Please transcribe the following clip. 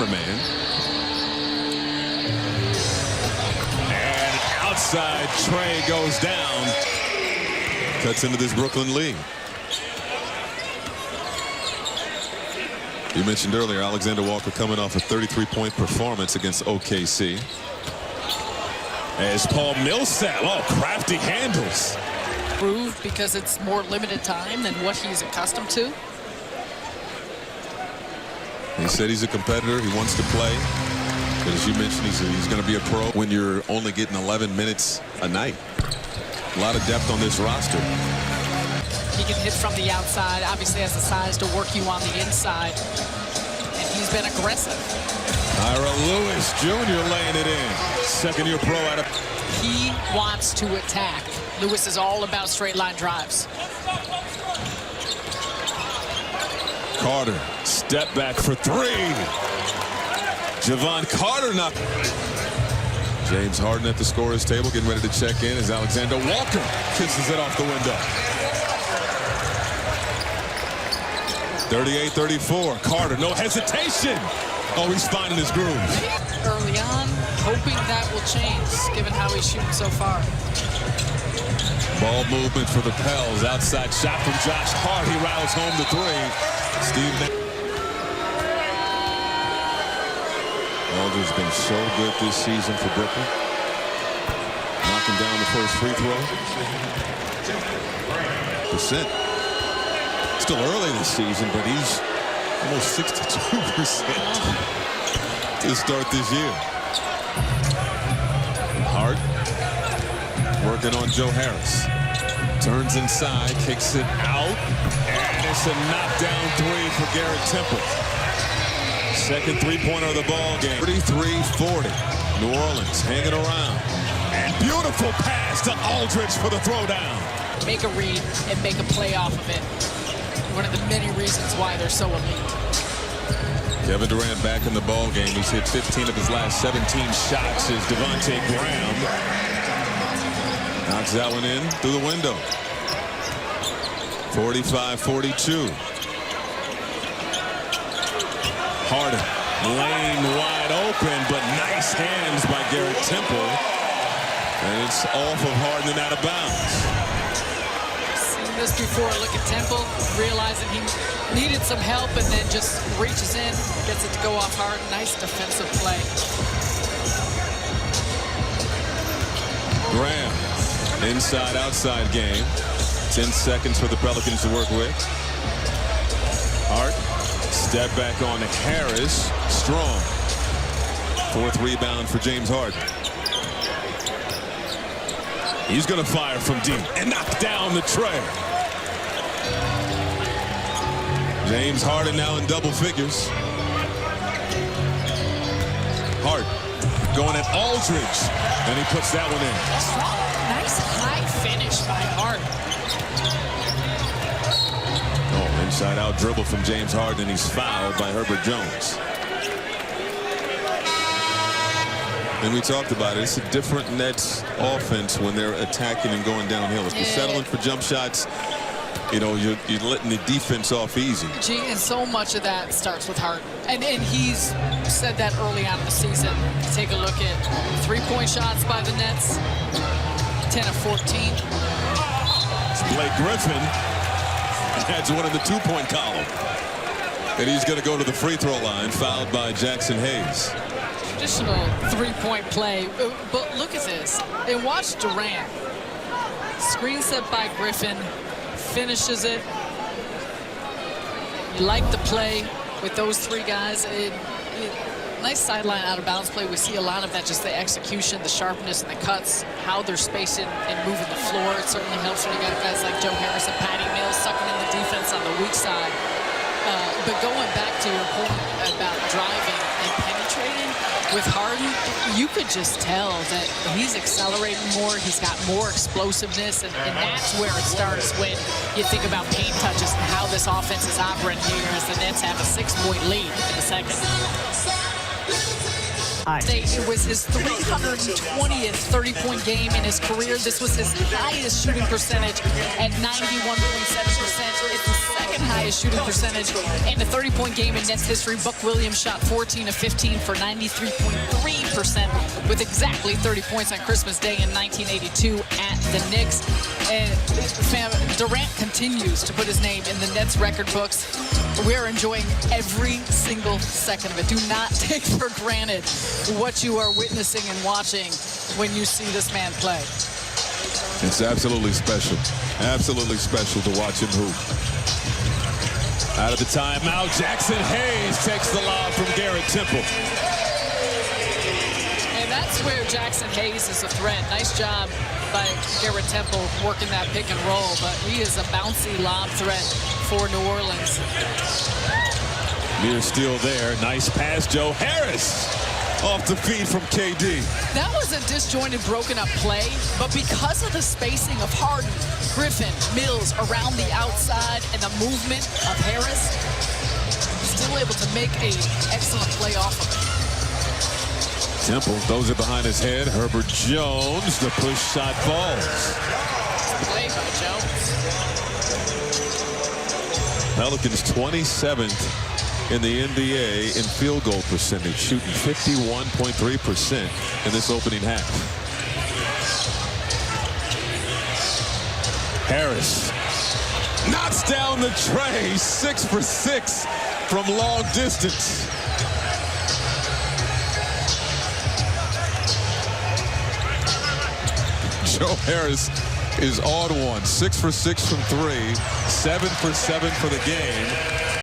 cameraman. And outside Trey goes down. Cuts into this Brooklyn lead. You mentioned earlier Alexander Walker coming off a 33-point performance against OKC. As Paul Millsap, crafty handles. Because it's more limited time than what he's accustomed to. He said he's a competitor. He wants to play. But as you mentioned, he's going to be a pro when you're only getting 11 minutes a night. A lot of depth on this roster. He can hit from the outside. Obviously has the size to work you on the inside. And he's been aggressive. Ira Lewis Jr. laying it in. Second-year pro out of... He wants to attack. Lewis is all about straight-line drives. Carter, step back for three. Javon Carter knocked. James Harden at the scorer's table getting ready to check in as Alexander Walker kisses it off the window. 38-34. Carter, no hesitation. Oh, he's finding his groove. Early on, hoping that will change, given how he's shooting so far. Ball movement for the Pels. Outside shot from Josh Hart. He rattles home the three. Steve. Aldridge's been so good this season for Brooklyn. Knocking down the first free throw. Percent. Still early this season, but he's almost 62% to start this year. Hart working on Joe Harris. Turns inside, kicks it out, and it's a knockdown three for Garrett Temple. Second three-pointer of the ball game. 33-40. New Orleans hanging around. And beautiful pass to Aldridge for the throwdown. Make a read and make a play off of it. One of the many reasons why they're so elite. Kevin Durant back in the ball game. He's hit 15 of his last 17 shots as Devontae Graham knocks that one in through the window. 45-42. Harden, lane wide open, but nice hands by Garrett Temple. And it's off of Harden and out of bounds. Seen this before. Look at Temple, realizing he needed some help, and then just reaches in, gets it to go off Harden. Nice defensive play. Graham, inside-outside game. 10 seconds for the Pelicans to work with. Hart, step back on Harris. Strong. Fourth rebound for James Harden. He's going to fire from deep and knock down the tray. James Harden now in double figures. Hart going at Aldridge, and he puts that one in. Nice high finish by Hart. Oh, inside-out dribble from James Harden, and he's fouled by Herbert Jones. And we talked about it. It's a different Nets offense when they're attacking and going downhill. If they're settling for jump shots, you know, you're letting the defense off easy. Gee, and so much of that starts with Harden. And he's said that early on in the season. Take a look at three-point shots by the Nets. 10 of 14. It's Blake Griffin. Adds one in the two-point column. And he's going to go to the free throw line, fouled by Jackson Hayes. Traditional three-point play, but look at this. And watch Durant. Screen set by Griffin, finishes it. You like the play with those three guys. Nice sideline out of bounds play. We see a lot of that, just the execution, the sharpness, and the cuts, how they're spacing and moving the floor. It certainly helps when you got guys like Joe Harris and Patty Mills sucking in the defense on the weak side. But going back to your point about driving and penetrating, with Harden, you could just tell that he's accelerating more. He's got more explosiveness, and that's where it starts when you think about paint touches and how this offense is operating here as the Nets have a 6-point lead in the second. It was his 320th 30-point game in his career. This was his highest shooting percentage at 91.7%. It's the second second highest shooting percentage in the 30-point game in Nets history. Buck Williams shot 14 of 15 for 93.3% with exactly 30 points on Christmas Day in 1982 at the Knicks. And Durant continues to put his name in the Nets record books. We are enjoying every single second of it. Do not take for granted what you are witnessing and watching when you see this man play. It's absolutely special. Absolutely special to watch him hoop. Out of the timeout, Jackson Hayes takes the lob from Garrett Temple. And that's where Jackson Hayes is a threat. Nice job by Garrett Temple working that pick and roll, but he is a bouncy lob threat for New Orleans. Near steal there. Nice pass, Joe Harris. Off the feed from KD. That was a disjointed, broken up play, but because of the spacing of Harden, Griffin, Mills around the outside and the movement of Harris, still able to make an excellent play off of it. Temple throws it behind his head. Herbert Jones, the push shot falls. Play by Jones. Pelicans 27th in the NBA in field goal percentage, shooting 51.3% in this opening half. Harris knocks down the tray, 6 for 6 from long distance. Joe Harris is on one, 6 for 6 from 3, 7 for 7 for the game.